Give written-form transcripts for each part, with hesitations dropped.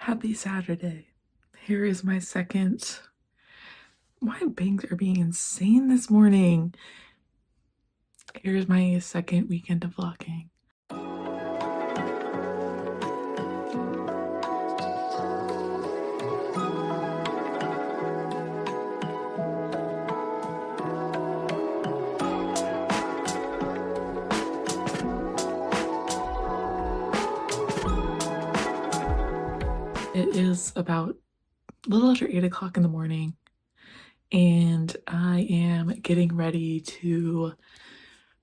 Happy Saturday. Here is my second. My bangs are being insane this morning. Here's my second weekend of vlogging. It is about a little after 8 o'clock in the morning, and I am getting ready to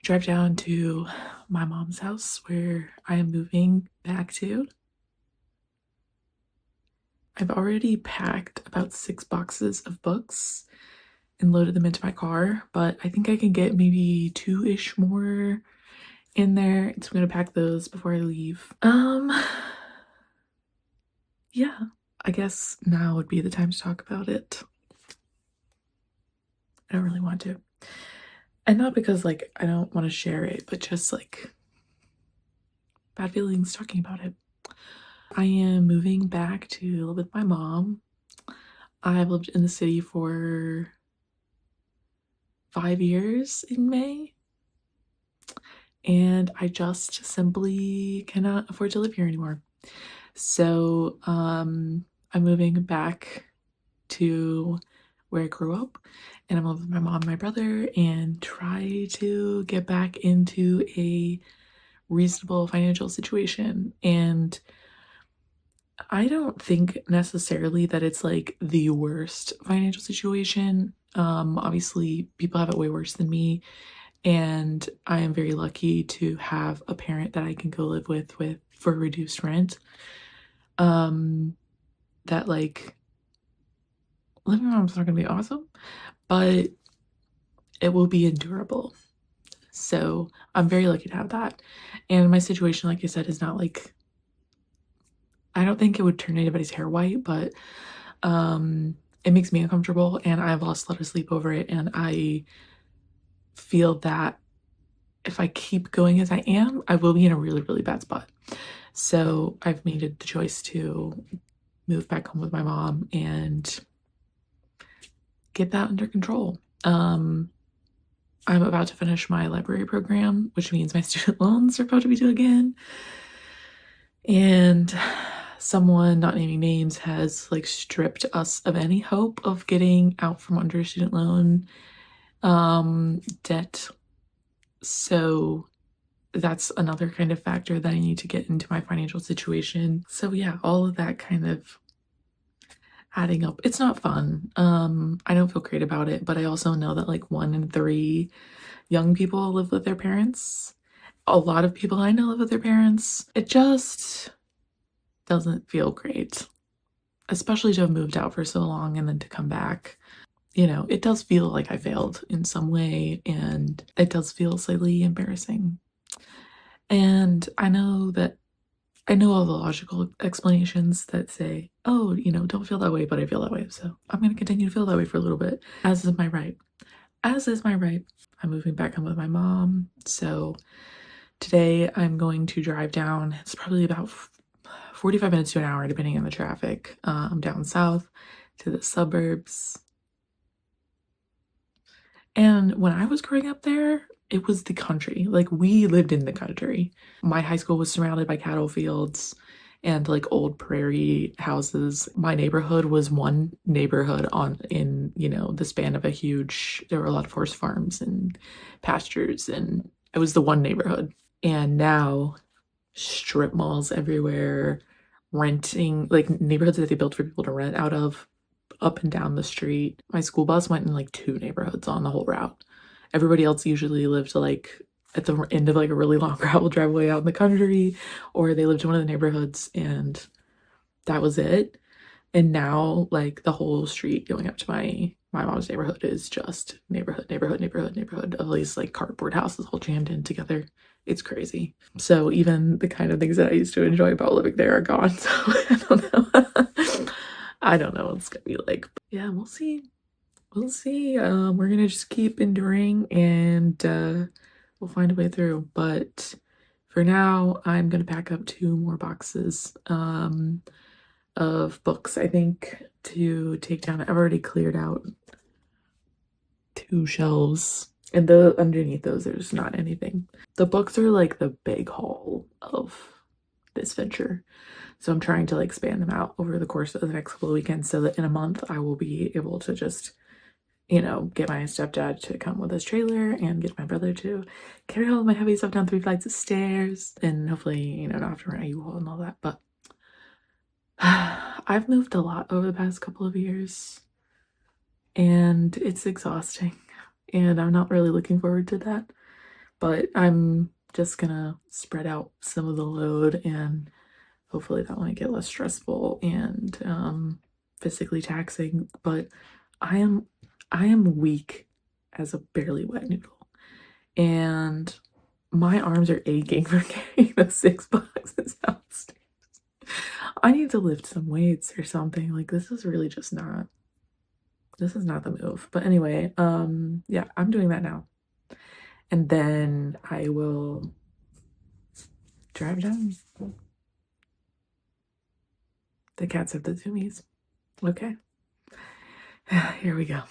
drive down to my mom's house where I am moving back to. I've already packed about 6 boxes of books and loaded them into my car, but I think I can get maybe 2-ish more in there. So I'm gonna pack those before I leave. Yeah, I guess now would be the time to talk about it. I don't really want to. And not because like I don't want to share it, but just like bad feelings talking about it. I am moving back to live with my mom. I've lived in the city for 5 years in May, and I just simply cannot afford to live here anymore. So I'm moving back to where I grew up, and I'm living with my mom and my brother and try to get back into a reasonable financial situation. And I don't think necessarily that it's like the worst financial situation. Obviously people have it way worse than me, and I am very lucky to have a parent that I can go live with for reduced rent. That like living with mom's not gonna be awesome, but it will be endurable. So I'm very lucky to have that. And my situation, like I said, is not like, I don't think it would turn anybody's hair white, but it makes me uncomfortable, and I've lost a lot of sleep over it, and I feel that if I keep going as I am, I will be in a really, really bad spot. So I've made the choice to move back home with my mom and get that under control. I'm about to finish my library program, which means my student loans are about to be due again. And someone, not naming names, has like stripped us of any hope of getting out from under student loan debt. So that's another kind of factor that I need to get into my financial situation. So yeah, all of that kind of adding up. It's not fun. I don't feel great about it, but I also know that like 1 in 3 young people live with their parents. A lot of people I know live with their parents. It just doesn't feel great, especially to have moved out for so long and then to come back. You know, it does feel like I failed in some way, and it does feel slightly embarrassing. And I know all the logical explanations that say, oh, you know, don't feel that way, but I feel that way. So I'm going to continue to feel that way for a little bit, as is my right. As is my right. I'm moving back home with my mom. So today I'm going to drive down. It's probably about 45 minutes to an hour, depending on the traffic. Down south to the suburbs. And when I was growing up there, it was the country. Like, we lived in the country. My high school was surrounded by cattle fields and like old prairie houses. My neighborhood was one neighborhood in, you know, the span of a huge, there were a lot of horse farms and pastures, and it was the one neighborhood. And now strip malls everywhere, renting, like neighborhoods that they built for people to rent out of, up and down the street. My school bus went in like 2 neighborhoods on the whole route. Everybody else usually lived like at the end of like a really long gravel driveway out in the country, or they lived in one of the neighborhoods and that was it. And now like the whole street going up to my mom's neighborhood is just neighborhood of these like cardboard houses all jammed in together. It's crazy. So even the kind of things that I used to enjoy about living there are gone. So I don't know. I don't know what it's gonna be like. But yeah, we'll see. We'll see. We're gonna just keep enduring, and we'll find a way through. But for now, I'm gonna pack up 2 more boxes of books, I think, to take down. I've already cleared out 2 shelves, and underneath those there's not anything. The books are like the big haul of this venture, so I'm trying to like span them out over the course of the next couple of weekends so that in a month I will be able to just, you know, get my stepdad to come with his trailer and get my brother to carry all of my heavy stuff down 3 flights of stairs, and hopefully, you know, not have to rent a U-Haul and all that. But I've moved a lot over the past couple of years, and it's exhausting, and I'm not really looking forward to that. But I'm just gonna spread out some of the load, and hopefully that might get less stressful and physically taxing. But I am weak as a barely wet noodle, and my arms are aching for carrying those 6 boxes downstairs. I need to lift some weights or something. Like, this is really just not, this is not the move. But anyway, yeah, I'm doing that now. And then I will drive down. The cats have the zoomies. Okay. Here we go.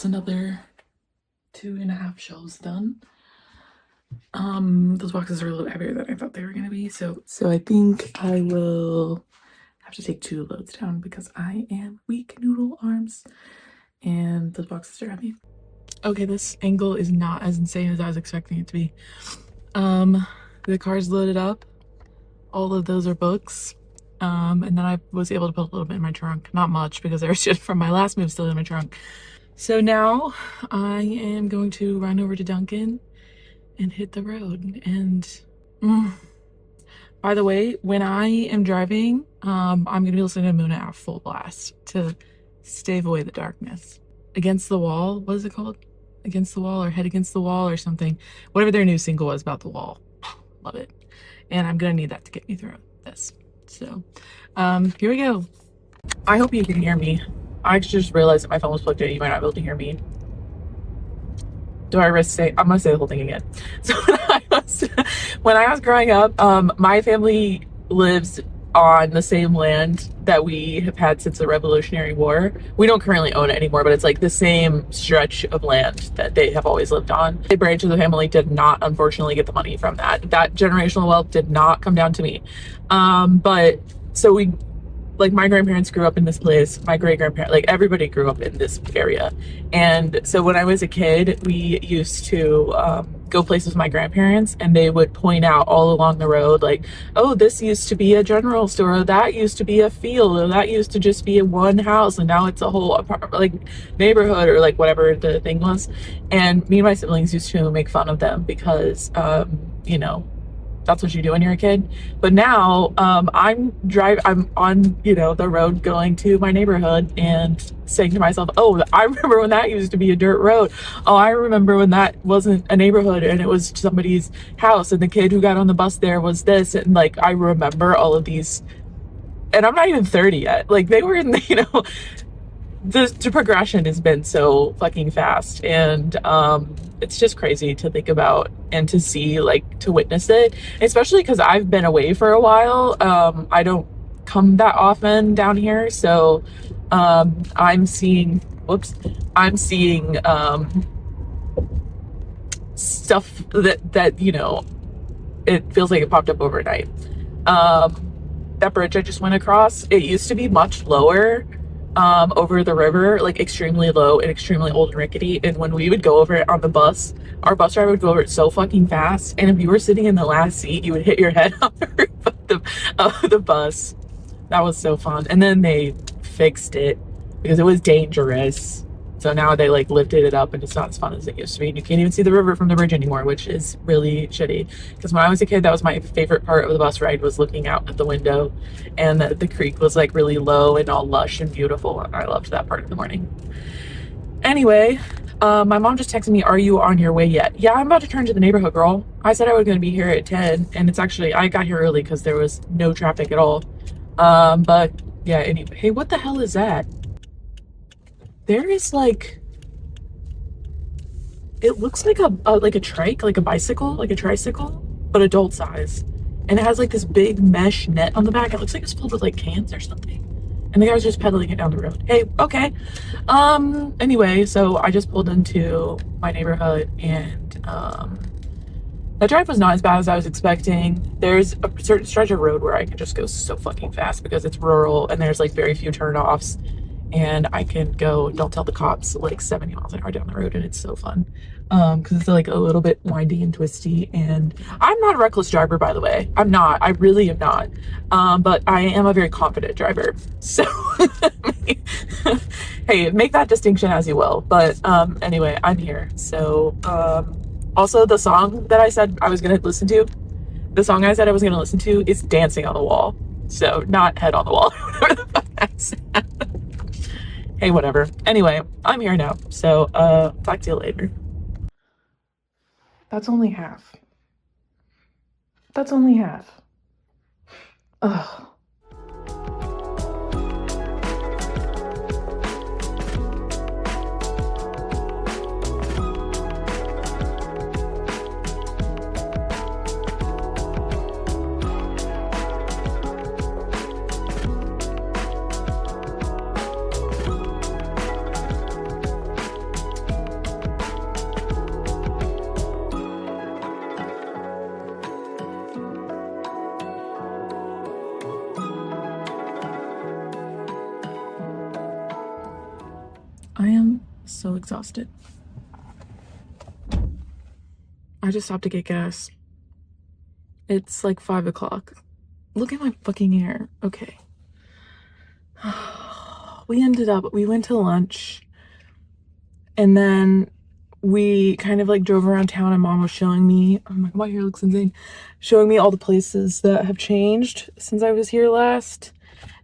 Another 2.5 shelves done. Those boxes are a little heavier than I thought they were gonna be, so I think I will have to take 2 loads down because I am weak noodle arms and those boxes are heavy. Okay, this angle is not as insane as I was expecting it to be. The car's loaded up. All of those are books. And then I was able to put a little bit in my trunk. Not much because there was shit from my last move still in my trunk. So now I am going to run over to Dunkin' and hit the road. And by the way, when I am driving, I'm gonna be listening to Muna at full blast to stave away the darkness. Against the Wall, what is it called? Against the Wall or Head Against the Wall or something. Whatever their new single was about the wall. Love it. And I'm gonna need that to get me through this. So here we go. I hope you can hear me. I just realized that my phone was plugged in. You might not be able to hear me. Do I risk saying? I'm gonna say the whole thing again. So when I was growing up, my family lives on the same land that we have had since the Revolutionary War. We don't currently own it anymore, but it's like the same stretch of land that they have always lived on. The branch of the family did not, unfortunately, get the money from that. That generational wealth did not come down to me. But so we, like, my grandparents grew up in this place, my great-grandparents, like everybody grew up in this area. And so when I was a kid, we used to go places with my grandparents, and they would point out all along the road, like, oh, this used to be a general store, or that used to be a field, or that used to just be one house, and now it's a whole apartment, like neighborhood, or like whatever the thing was. And me and my siblings used to make fun of them because, you know, that's what you do when you're a kid. But now I'm on, you know, the road going to my neighborhood and saying to myself, oh, I remember when that used to be a dirt road. Oh, I remember when that wasn't a neighborhood and it was somebody's house, and the kid who got on the bus there was this. And like, I remember all of these, and I'm not even 30 yet. Like, they were in the, you know, the progression has been so fucking fast, and it's just crazy to think about and to see, like, to witness it, especially because I've been away for a while. I don't come that often down here, so I'm seeing stuff that you know, it feels like it popped up overnight. That bridge I just went across, it used to be much lower over the river, like extremely low and extremely old and rickety. And when we would go over it on the bus, our bus driver would go over it so fucking fast, and if you were sitting in the last seat, you would hit your head on the roof of the bus. That was so fun. And then they fixed it because it was dangerous. So now they like lifted it up and it's not as fun as it used to be. And you can't even see the river from the bridge anymore, which is really shitty. Because when I was a kid, that was my favorite part of the bus ride, was looking out at the window, and the creek was like really low and all lush and beautiful. And I loved that part of the morning. Anyway, my mom just texted me, "Are you on your way yet?" Yeah, I'm about to turn to the neighborhood, girl. I said I was going to be here at 10, and it's actually, I got here early because there was no traffic at all. But yeah, anyway. Hey, what the hell is that? There is like, it looks like a trike, like a bicycle, like a tricycle, but adult size. And it has like this big mesh net on the back. It looks like it's filled with like cans or something. And the guy was just pedaling it down the road. Hey, okay. Anyway, so I just pulled into my neighborhood, and that drive was not as bad as I was expecting. There's a certain stretch of road where I can just go so fucking fast because it's rural and there's like very few turnoffs, and I can go, don't tell the cops, like 70 miles an hour down the road, and it's so fun. Because it's like a little bit windy and twisty, and I'm not a reckless driver, by the way. I'm not. I really am not. But I am a very confident driver. So hey, make that distinction as you will. But anyway, I'm here. So also, the song that I said I was gonna listen to, the song I said I was gonna listen to is Dancing on the Wall. So not Head on the Wall, whatever the fuck I said. Hey, whatever. Anyway, I'm here now. So talk to you later. That's only half. That's only half. Ugh. I am so exhausted. I just stopped to get gas. It's like 5 o'clock. Look at my fucking hair. Okay. We went to lunch, and then we kind of like drove around town, and mom was showing me, oh my hair looks insane, showing me all the places that have changed since I was here last.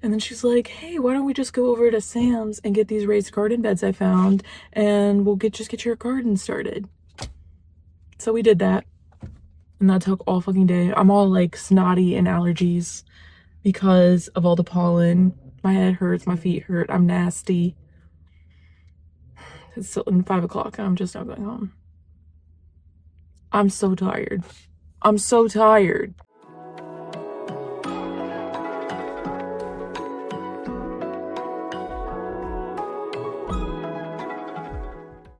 And then she's like, hey, why don't we just go over to Sam's and get these raised garden beds I found, and we'll just get your garden started. So we did that, and that took all fucking day. I'm all like snotty and allergies because of all the pollen. My head hurts, my feet hurt, I'm nasty. It's still 5 o'clock, and I'm just now going home. I'm so tired. I'm so tired.